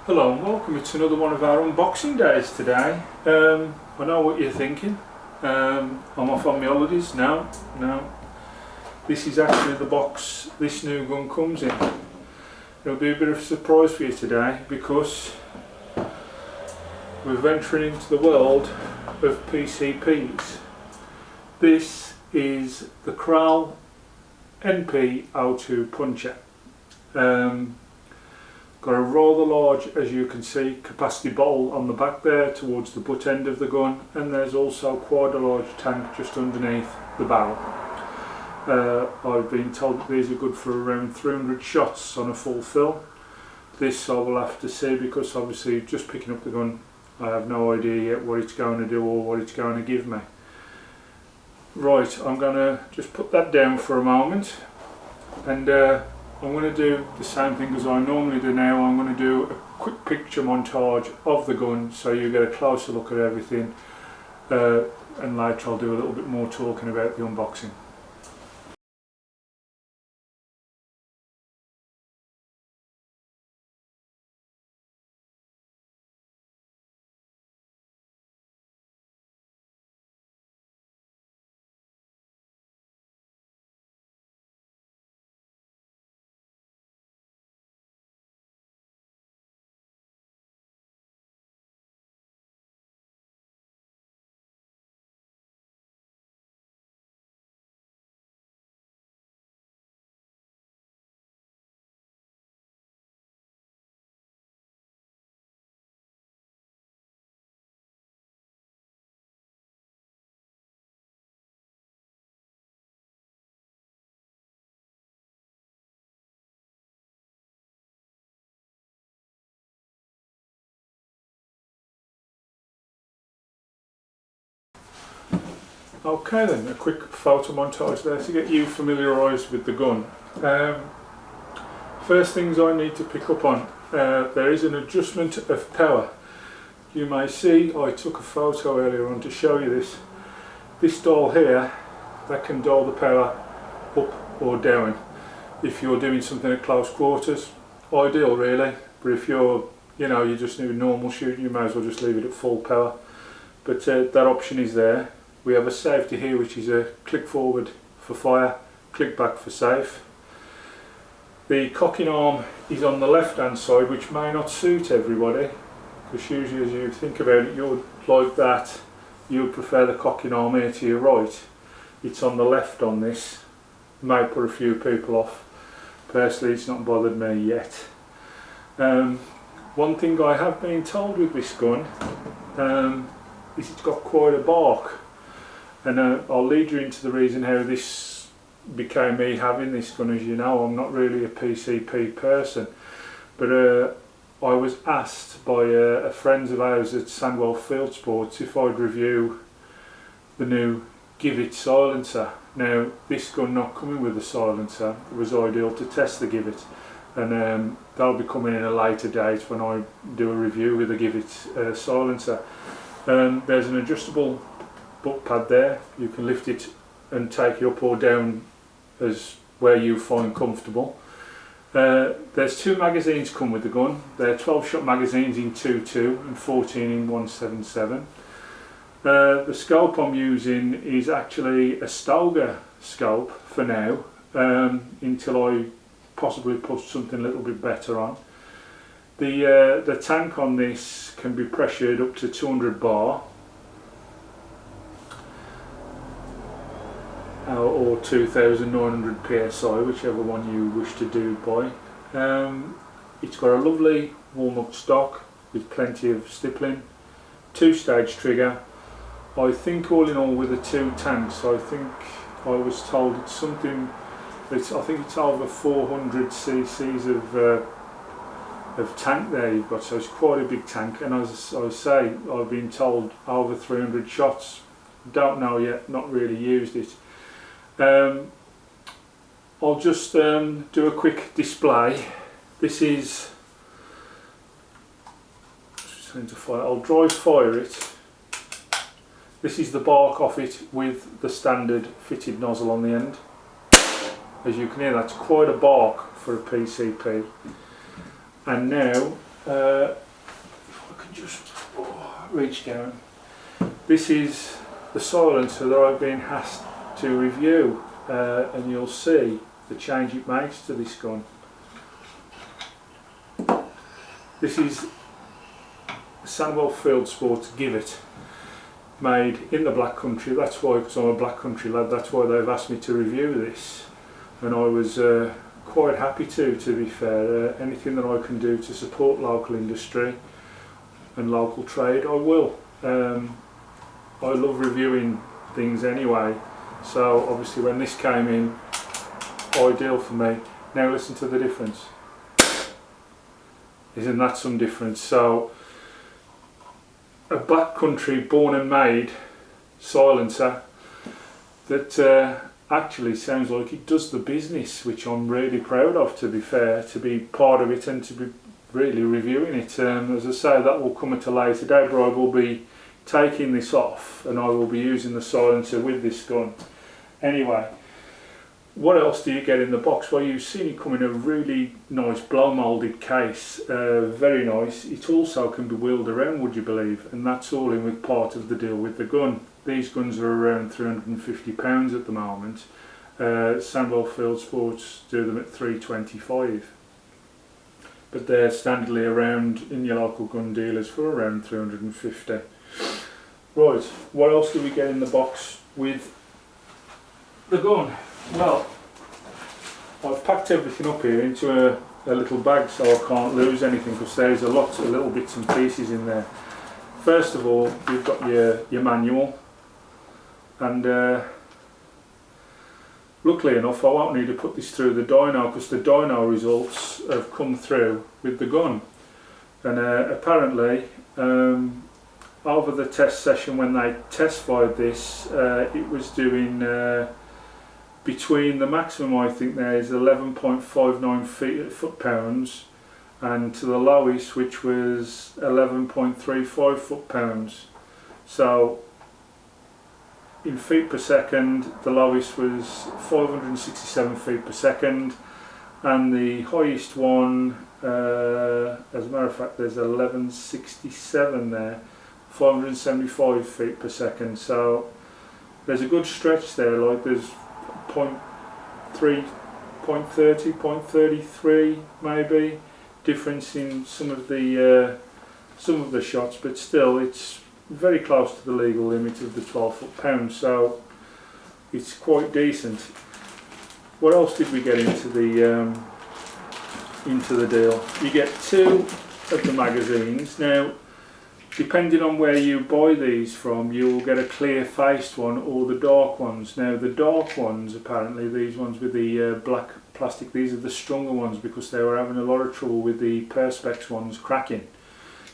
Hello and welcome. It's another one of our unboxing days today. I know what you're thinking. I'm off on my holidays. No. This is actually the box this new gun comes in. It'll be a bit of a surprise for you today because we're venturing into the world of PCPs. This is the Kral NP02 Puncher. Got a rather large, as you can see, capacity bowl on the back there towards the butt end of the gun, and there's also quite a large tank just underneath the barrel. I've been told that these are good for around 300 shots on a full fill. This I will have to see, because obviously just picking up the gun I have no idea yet what it's going to do or what it's going to give me. Right, I'm going to just put that down for a moment, and I'm going to do the same thing as I normally do now. I'm going to do a quick picture montage of the gun so you get a closer look at everything, and later I'll do a little bit more talking about the unboxing. Okay then, a quick photo montage there to get you familiarised with the gun. First things I need to pick up on, there is an adjustment of power. You may see I took a photo earlier on to show you this. This dial here, that can dial the power up or down. If you're doing something at close quarters, ideal really, but if you're, you just need a normal shoot, you may as well just leave it at full power. But that option is there. We have a safety here, which is a click forward for fire, click back for safe. The cocking arm is on the left hand side, which may not suit everybody, because usually as you think about it, you'd like that, you'd prefer the cocking arm here to your right. It's on the left on this. It may put a few people off. Personally, it's not bothered me yet. One thing I have been told with this gun is it's got quite a bark. And I'll lead you into the reason how this became me having this gun. As you know, I'm not really a PCP person, but I was asked by a friend of ours at Sandwell Field Sports if I'd review the new Give It silencer. Now, this gun not coming with a silencer, it was ideal to test the Give It, and that'll be coming in a later date when I do a review with the Give It silencer. There's an adjustable butt pad there. You can lift it and take it up or down as where you find comfortable. There's two magazines come with the gun. They're 12-shot magazines in 2.2 and 14 in 1.77. The scope I'm using is actually a Stoger scope for now, until I possibly put something a little bit better on. The tank on this can be pressured up to 200 bar, or 2,900 psi, whichever one you wish to do by. It's got a lovely walnut stock with plenty of stippling, two-stage trigger. I think all in all with the two tanks, I think I was told it's something, I think it's over 400 cc's of tank there you've got, so it's quite a big tank, and as I say, I've been told over 300 shots. Don't know yet, not really used it. I'll just do a quick display. This is, I'll dry fire it. This is the bark off it with the standard fitted nozzle on the end. As you can hear, that's quite a bark for a PCP. And now if I can just reach down. This is the silencer that I've been asked to review, and you'll see the change it makes to this gun. This is Sandwell Field Sports Give It, made in the Black Country. That's why, because I'm a Black Country lad, that's why they've asked me to review this, and I was quite happy to be fair. Anything that I can do to support local industry and local trade, I will. I love reviewing things anyway, so obviously when this came in, ideal for me. Now listen to the difference. Isn't that some difference? So a Black Country born and made silencer that actually sounds like it does the business, which I'm really proud of, to be fair, to be part of it and to be really reviewing it. As I say, that will come at a later date, but I will be taking this off and I will be using the silencer with this gun. Anyway, what else do you get in the box? Well, you've seen it come in a really nice blow moulded case, very nice. It also can be wheeled around, would you believe, and that's all in with part of the deal with the gun. These guns are around £350 at the moment. Sandwell Field Sports do them at £325, but they're standardly around in your local gun dealers for around £350. Right, what else do we get in the box with the gun? Well, I've packed everything up here into a little bag so I can't lose anything, because there's a lot of little bits and pieces in there. First of all, you've got your manual, and luckily enough I won't need to put this through the dyno, because the dyno results have come through with the gun, and apparently over the test session when they test fired this, it was doing between the maximum, I think there is 11.59 foot-pounds, and to the lowest, which was 11.35 foot-pounds. So in feet per second, the lowest was 567 feet per second, and the highest one, as a matter of fact, there's 1167 there, 575 feet per second. So there's a good stretch there, like there's 0.3, 0.30, 0.33 maybe difference in some of the shots, but still it's very close to the legal limit of the 12 foot-pounds, so it's quite decent. What else did we get into the deal? You get two of the magazines. Now, depending on where you buy these from, you will get a clear faced one or the dark ones. Now the dark ones, apparently these ones with the black plastic, these are the stronger ones, because they were having a lot of trouble with the Perspex ones cracking.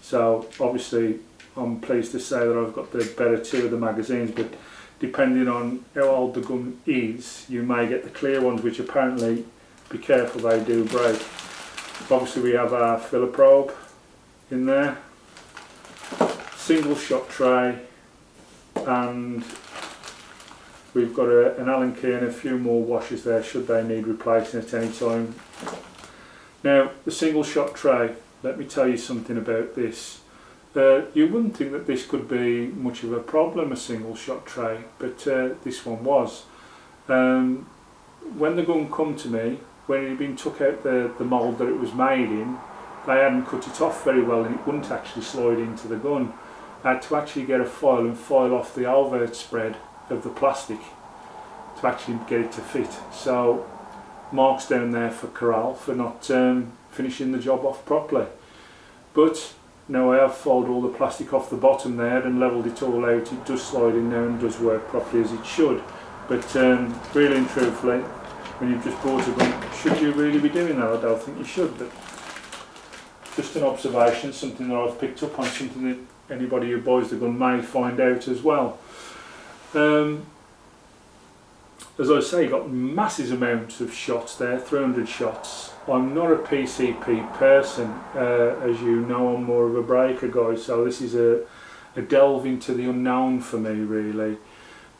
So obviously I'm pleased to say that I've got the better two of the magazines, but depending on how old the gun is, you may get the clear ones, which apparently, be careful, they do break. Obviously we have our filler probe in there, single shot tray, and we've got an Allen key and a few more washers there should they need replacing at any time. Now the single shot tray, let me tell you something about this. You wouldn't think that this could be much of a problem, a single shot tray, but this one was. When the gun come to me, when it had been took out the mould that it was made in, they hadn't cut it off very well and it wouldn't actually slide into the gun. I had to actually get a file and file off the overt spread of the plastic to actually get it to fit. So marks down there for Kral for not finishing the job off properly. But now I have filed all the plastic off the bottom there and levelled it all out. It does slide in there and does work properly as it should. But really and truthfully, when you've just bought a gun, should you really be doing that? I don't think you should, but just an observation, something that I've picked up on, something that anybody who buys the gun may find out as well. As I say, you've got massive amounts of shots there, 300 shots. I'm not a PCP person, as you know. I'm more of a breaker guy, so this is a delve into the unknown for me really.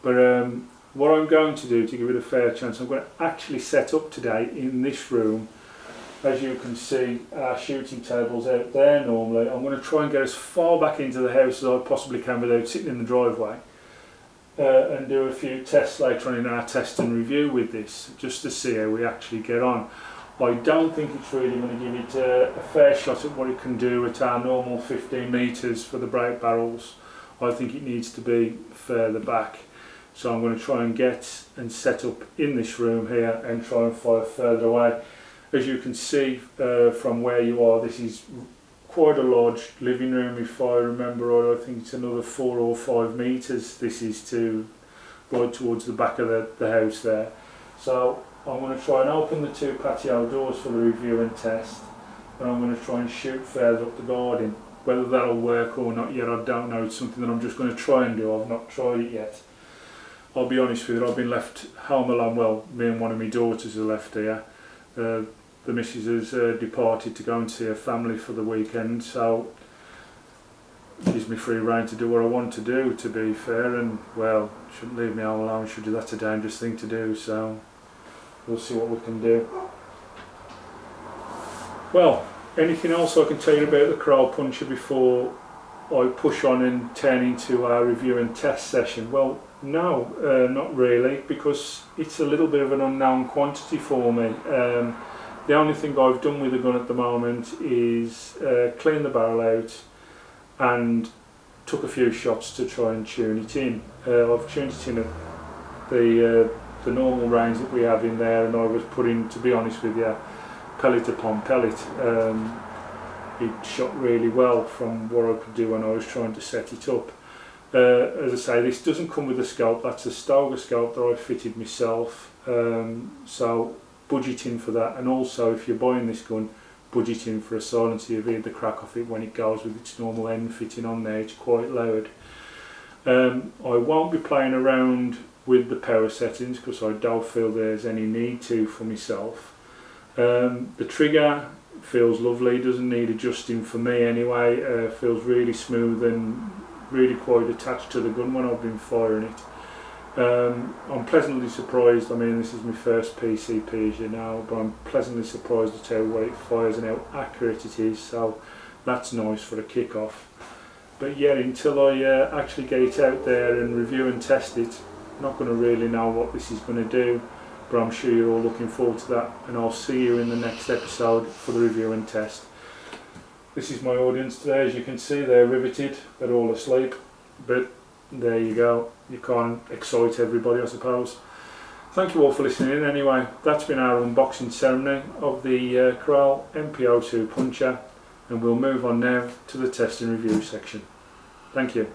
But what I'm going to do to give it a fair chance, I'm going to actually set up today in this room As you can see, our shooting table's out there normally. I'm going to try and get as far back into the house as I possibly can without sitting in the driveway, and do a few tests later on in our test and review with this, just to see how we actually get on. I don't think it's really going to give it a fair shot at what it can do at our normal 15 metres for the brake barrels. I think it needs to be further back. So I'm going to try and get and set up in this room here and try and fire further away. As you can see from where you are, this is quite a large living room, if I remember right. I think it's another 4 or 5 metres. This is to right towards the back of the house there. So I'm going to try and open the 2 patio doors for the review and test, and I'm going to try and shoot further up the garden. Whether that'll work or not yet, I don't know. It's something that I'm just going to try and do. I've not tried it yet. I'll be honest with you, I've been left home alone. Well, me and one of my daughters are left here. The missus has departed to go and see her family for the weekend, so it gives me free rein to do what I want to do, to be fair, and well, shouldn't leave me home alone, should do. That's a dangerous thing to do, so we'll see what we can do. Well, anything else I can tell you about the Kral puncher before I push on and turn into our review and test session? Well, no, not really, because it's a little bit of an unknown quantity for me. The only thing I've done with the gun at the moment is clean the barrel out and took a few shots to try and tune it in. I've tuned it in at the normal range that we have in there, and I was putting, to be honest with you, pellet upon pellet. It shot really well from what I could do when I was trying to set it up. As I say, this doesn't come with a scope. That's a Stoger scope that I fitted myself, so budgeting for that, and also if you're buying this gun, budgeting for a silencer. You've heard the crack off it when it goes with its normal end fitting on there. It's quite loud. I won't be playing around with the power settings because I don't feel there's any need to for myself. The trigger feels lovely, doesn't need adjusting for me anyway. Feels really smooth and really quite attached to the gun when I've been firing it. I'm pleasantly surprised. I mean, this is my first PCP, as you know, but I'm pleasantly surprised at how well it fires and how accurate it is, so that's nice for a kick-off. But yeah, until I actually get it out there and review and test it, I'm not going to really know what this is going to do, but I'm sure you're all looking forward to that, and I'll see you in the next episode for the review and test. This is my audience today. As you can see, they're riveted, they're all asleep, but there you go. You can't excite everybody, I suppose. Thank you all for listening in anyway. That's been our unboxing ceremony of the Kral MPO2 puncher, and we'll move on now to the test and review section. Thank you.